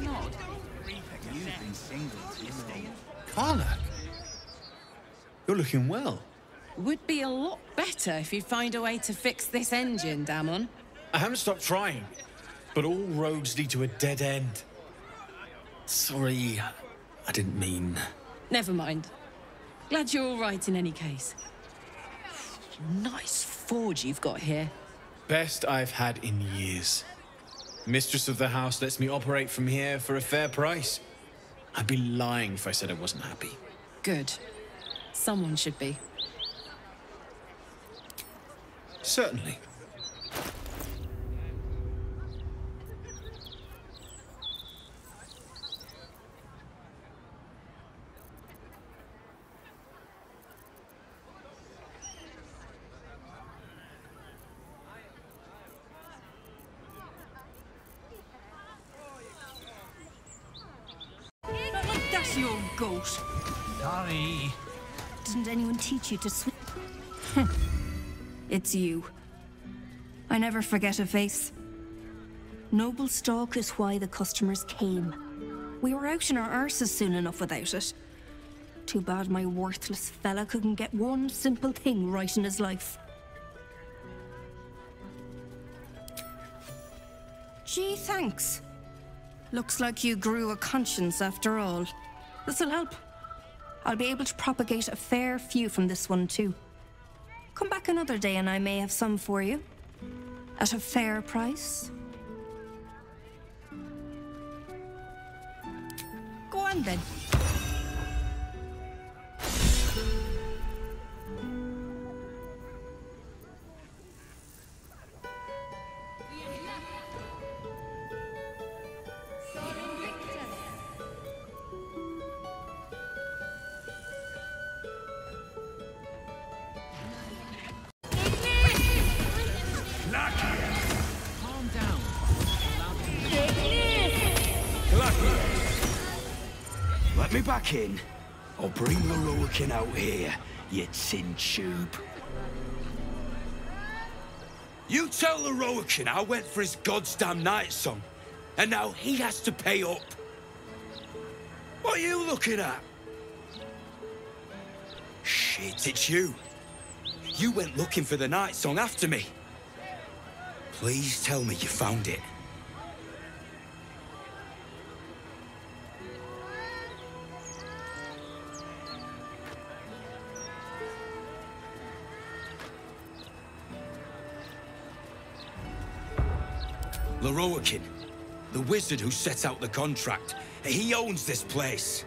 nod. You've been single too long. Carla, you're looking well. Would be a lot better if you'd find a way to fix this engine, Damon. I haven't stopped trying, but all roads lead to a dead end. Sorry, I didn't mean... Never mind. Glad you're all right in any case. Nice forge you've got here. Best I've had in years. Mistress of the house lets me operate from here for a fair price. I'd be lying if I said I wasn't happy. Good. Someone should be. Certainly. That's your goat. Sorry. Didn't anyone teach you to swim? It's you. I never forget a face. Noble stock is why the customers came. We were out in our arses soon enough without it. Too bad my worthless fella couldn't get one simple thing right in his life. Gee, thanks. Looks like you grew a conscience after all. This'll help. I'll be able to propagate a fair few from this one too. Come back another day and I may have some for you. At a fair price. Go on then. Calm down. Let me back in. I'll bring the Rowakin out here, you tin tube. You tell the Rowakin I went for his goddamn night song, and now he has to pay up. What are you looking at? Shit, it's you. You went looking for the night song after me. Please tell me you found it. Lerowakin, the wizard who set out the contract, he owns this place.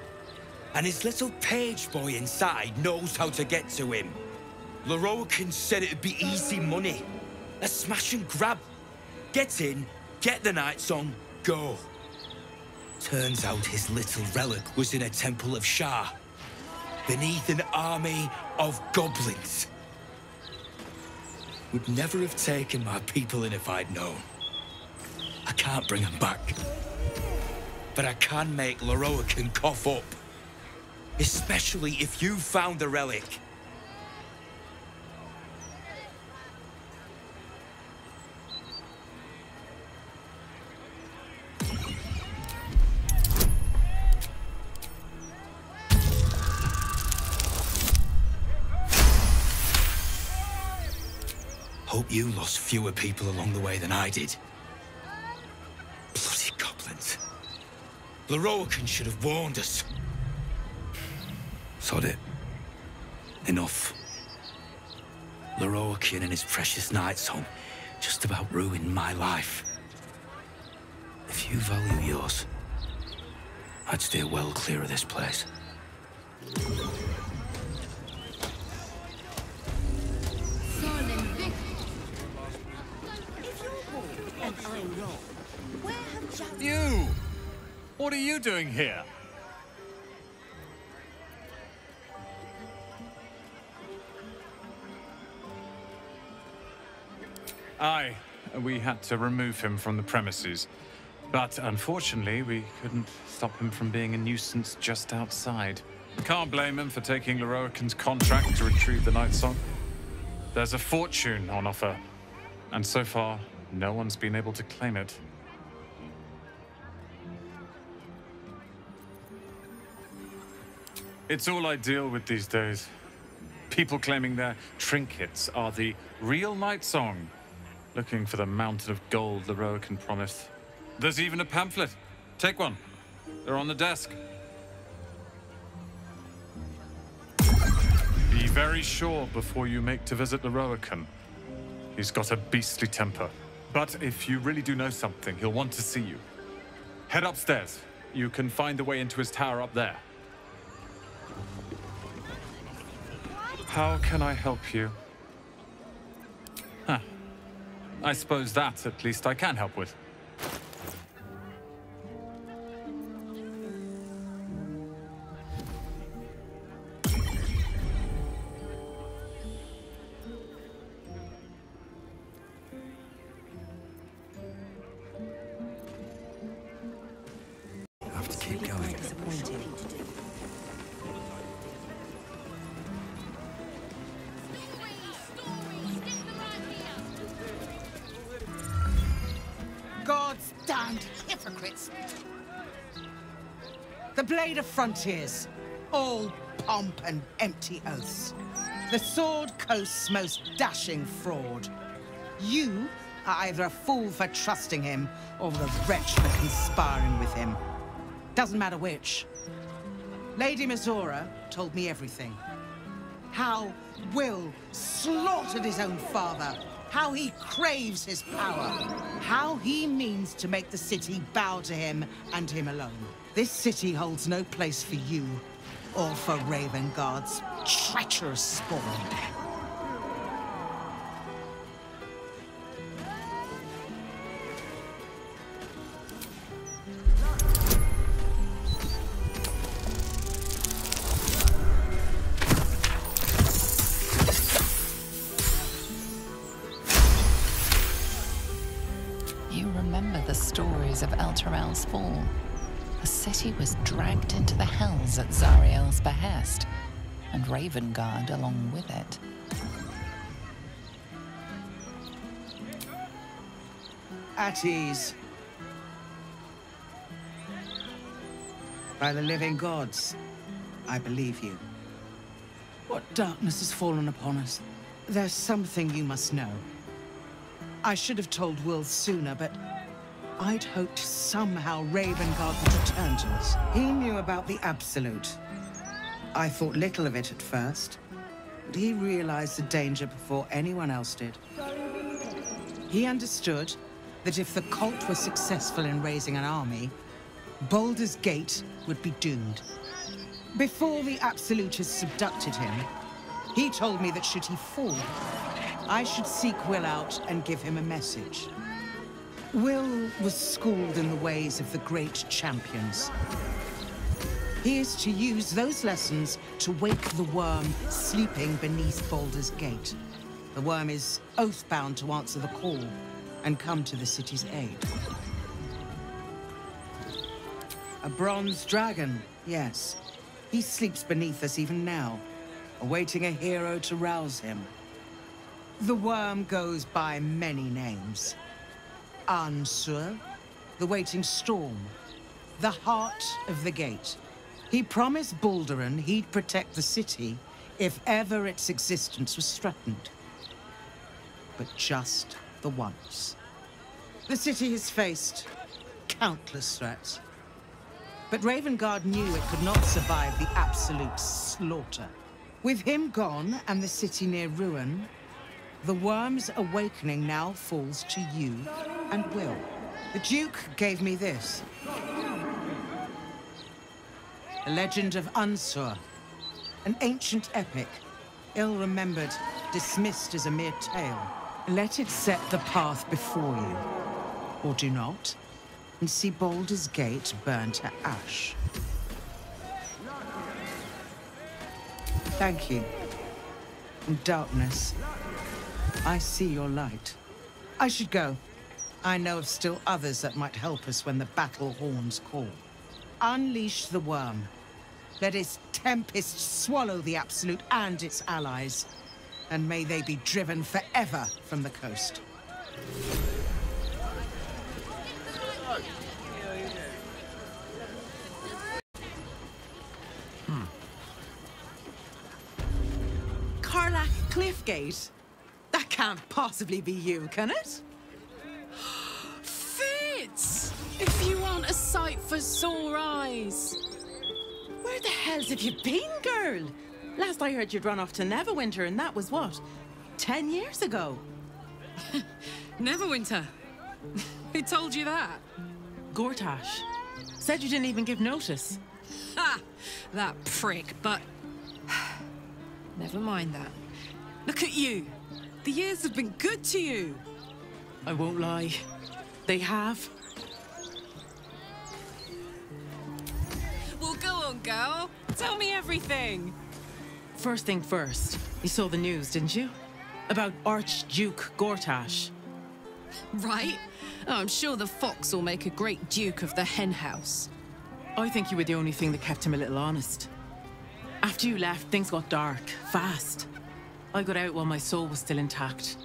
And his little page boy inside knows how to get to him. Lerowakin said it'd be easy money. A smash and grab. Get in, get the night song, go. Turns out his little relic was in a temple of Shah, beneath an army of goblins. Would never have taken my people in if I'd known. I can't bring them back. But I can make Lerowakin cough up. Especially if you found the relic. Hope you lost fewer people along the way than I did. Bloody goblins. Lerowakin should have warned us. Sod it. Enough. Lerowakin and his precious night song just about ruined my life. If you value yours, I'd steer well clear of this place. You! What are you doing here? Aye, we had to remove him from the premises. But unfortunately, we couldn't stop him from being a nuisance just outside. Can't blame him for taking Lerowakin's contract to retrieve the Night Song. There's a fortune on offer, and so far, no one's been able to claim it. It's all I deal with these days. People claiming their trinkets are the real Night Song, looking for the mountain of gold Leroican promised. There's even a pamphlet. Take one. They're on the desk. Be very sure before you make to visit Leroican. He's got a beastly temper. But if you really do know something, he'll want to see you. Head upstairs. You can find the way into his tower up there. How can I help you? Huh. I suppose that, at least, I can help with. Have to keep going. God's damned hypocrites! The Blade of Frontiers, all pomp and empty oaths. The Sword Coast's most dashing fraud. You are either a fool for trusting him, or the wretch for conspiring with him. Doesn't matter which. Lady Mizora told me everything. How Will slaughtered his own father. How he craves his power. How he means to make the city bow to him and him alone. This city holds no place for you or for Ravengard's treacherous spawn. You remember the stories of Elturel's fall. The city was dragged into the hells at Zariel's behest, and Ravengard along with it. At ease. By the living gods, I believe you. What darkness has fallen upon us? There's something you must know. I should have told Will sooner, but I'd hoped somehow Ravengard would return to us. He knew about the Absolute. I thought little of it at first, but he realized the danger before anyone else did. He understood that if the cult were successful in raising an army, Baldurs Gate would be doomed. Before the Absolutists abducted him, he told me that should he fall, I should seek Will out and give him a message. Will was schooled in the ways of the great champions. He is to use those lessons to wake the worm sleeping beneath Baldur's Gate. The worm is oath-bound to answer the call and come to the city's aid. A bronze dragon, yes. He sleeps beneath us even now, awaiting a hero to rouse him. The worm goes by many names. Ansur, the waiting storm, the heart of the gate. He promised Balduran he'd protect the city if ever its existence was threatened. But just the once. The city has faced countless threats. But Ravengard knew it could not survive the absolute slaughter. With him gone and the city near ruin, the worm's awakening now falls to you and Will. The Duke gave me this. The legend of Ansur, an ancient epic, ill-remembered, dismissed as a mere tale. Let it set the path before you, or do not, and see Baldur's Gate burn to ash. Thank you. In darkness, I see your light. I should go. I know of still others that might help us when the battle horns call. Unleash the worm. Let its tempest swallow the Absolute and its allies. And may they be driven forever from the coast. Cliffgate? That can't possibly be you, can it? Fitz! If you aren't a sight for sore eyes. Where the hell's have you been, girl? Last I heard you'd run off to Neverwinter, and that was what? 10 years ago? Neverwinter. Who told you that? Gortash. Said you didn't even give notice. Ha! That prick, but... Never mind that. Look at you. The years have been good to you. I won't lie. They have. Well, go on, girl. Tell me everything. First thing first, you saw the news, didn't you? About Archduke Gortash. Right? Oh, I'm sure the fox will make a great duke of the hen house. I think you were the only thing that kept him a little honest. After you left, things got dark, fast. I got out while my soul was still intact.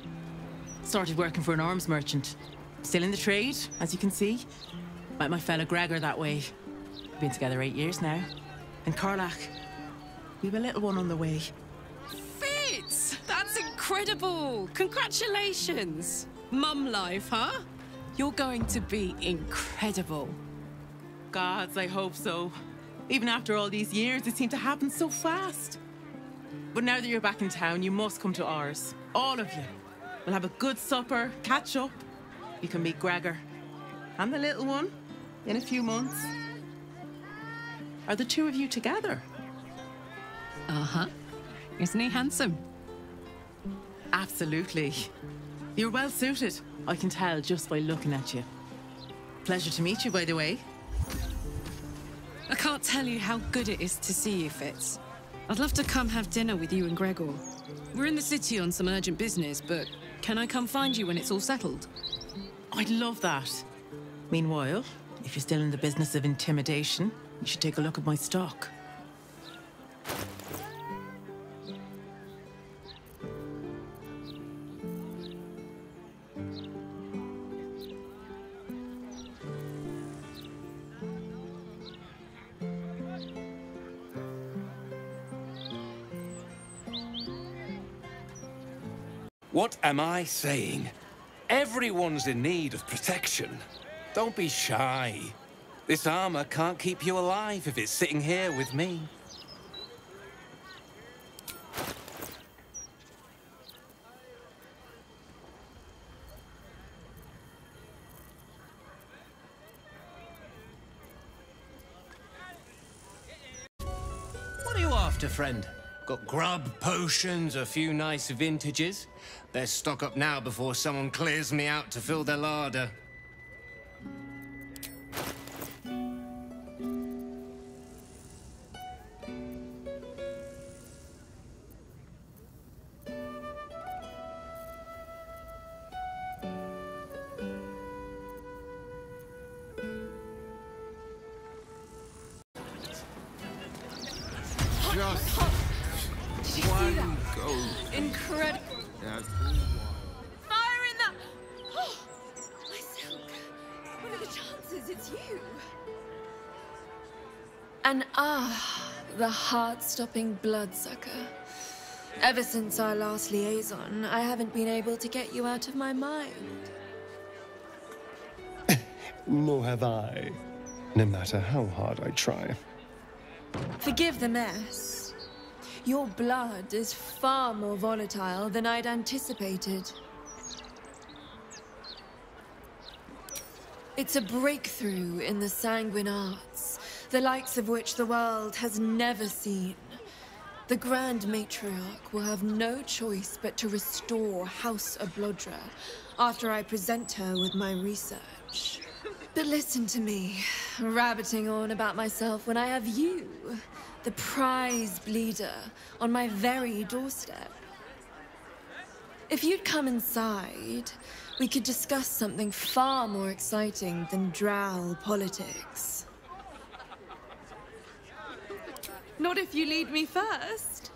Started working for an arms merchant. Still in the trade, as you can see. Met my fella Gregor that way. Been together 8 years now. And Karlach, we've a little one on the way. Fitz! That's incredible! Congratulations! Mum life, huh? You're going to be incredible. Gods, I hope so. Even after all these years, it seemed to happen so fast. But now that you're back in town, you must come to ours. All of you. We'll have a good supper, catch up. You can meet Gregor. And the little one. In a few months. Are the two of you together? Uh-huh. Isn't he handsome? Absolutely. You're well suited. I can tell just by looking at you. Pleasure to meet you, by the way. I can't tell you how good it is to see you, Fitz. I'd love to come have dinner with you and Gregor. We're in the city on some urgent business, but can I come find you when it's all settled? I'd love that. Meanwhile, if you're still in the business of intimidation, you should take a look at my stock. What am I saying? Everyone's in need of protection. Don't be shy. This armor can't keep you alive if it's sitting here with me. What are you after, friend? Got grub, potions, a few nice vintages. Best stock up now before someone clears me out to fill their larder. Just one go. Incredible. That's Fire in the... Oh, my silk. What are the chances it's you? And the heart-stopping bloodsucker. Ever since our last liaison, I haven't been able to get you out of my mind. Nor have I, no matter how hard I try. Forgive the mess. Your blood is far more volatile than I'd anticipated. It's a breakthrough in the sanguine arts, the likes of which the world has never seen. The Grand Matriarch will have no choice but to restore House Ablodra after I present her with my research. But listen to me, rabbiting on about myself when I have you, the prize bleeder, on my very doorstep. If you'd come inside, we could discuss something far more exciting than drow politics. Not if you lead me first.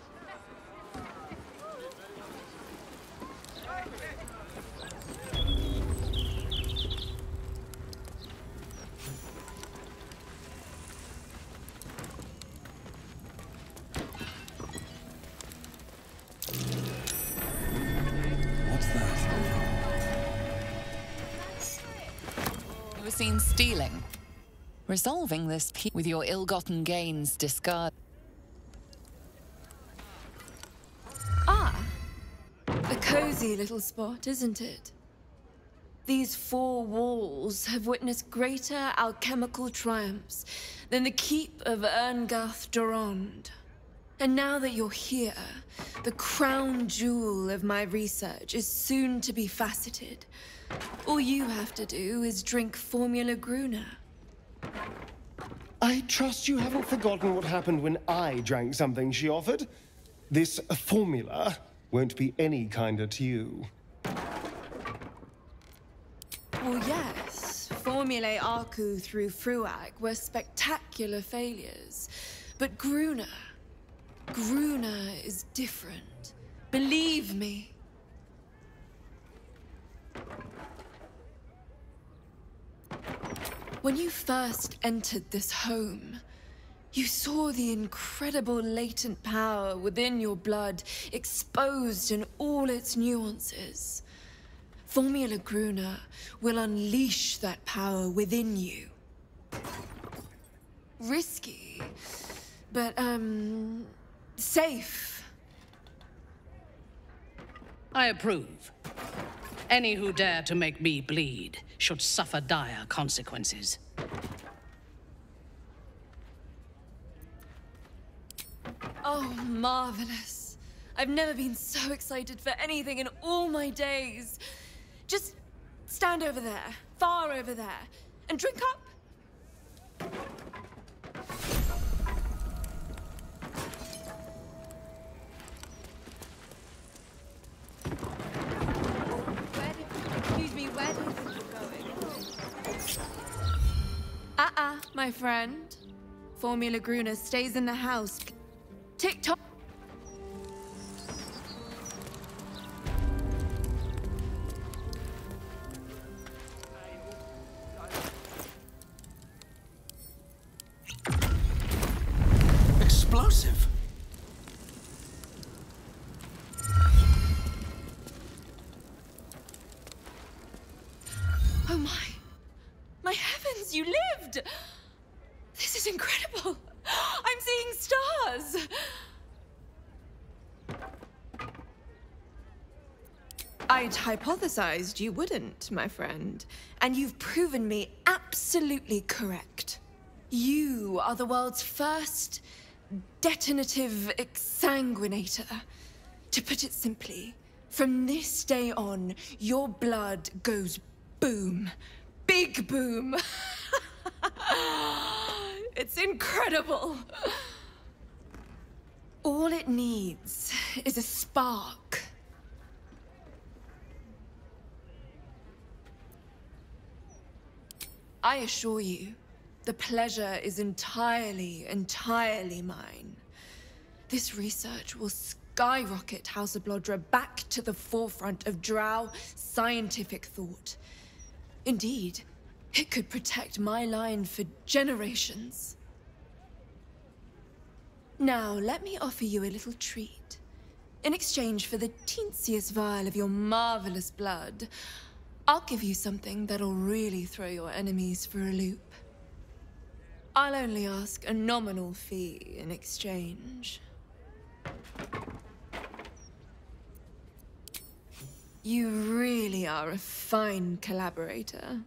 ever seen stealing? Resolving this with your ill-gotten gains discard. Ah, a cozy little spot, isn't it? These four walls have witnessed greater alchemical triumphs than the keep of Erngath Durand. And now that you're here, the crown jewel of my research is soon to be faceted. All you have to do is drink Formula Gruner. I trust you haven't forgotten what happened when I drank something she offered. This formula won't be any kinder to you. Well, yes. Formulae Arcu through Fruag were spectacular failures. But Gruner is different. Believe me. When you first entered this home, you saw the incredible latent power within your blood exposed in all its nuances. Formula Gruner will unleash that power within you. Risky, but, safe. I approve. Any who dare to make me bleed should suffer dire consequences. Oh, marvelous. I've never been so excited for anything in all my days. Just stand over there, far over there, and drink up. Excuse me, where do you think you're going? My friend. Formula Gruner stays in the house. Tick-tock. Explosive. Oh my heavens, you lived! This is incredible. I'm seeing stars. I'd hypothesized you wouldn't, my friend, and you've proven me absolutely correct. You are the world's first detonative exsanguinator. To put it simply, from this day on, your blood goes boom. Big boom. It's incredible. All it needs is a spark. I assure you, the pleasure is entirely mine. This research will skyrocket House of Blodra back to the forefront of Drow scientific thought. Indeed, it could protect my line for generations. Now, let me offer you a little treat. In exchange for the teensiest vial of your marvelous blood, I'll give you something that'll really throw your enemies for a loop. I'll only ask a nominal fee in exchange. You really are a fine collaborator.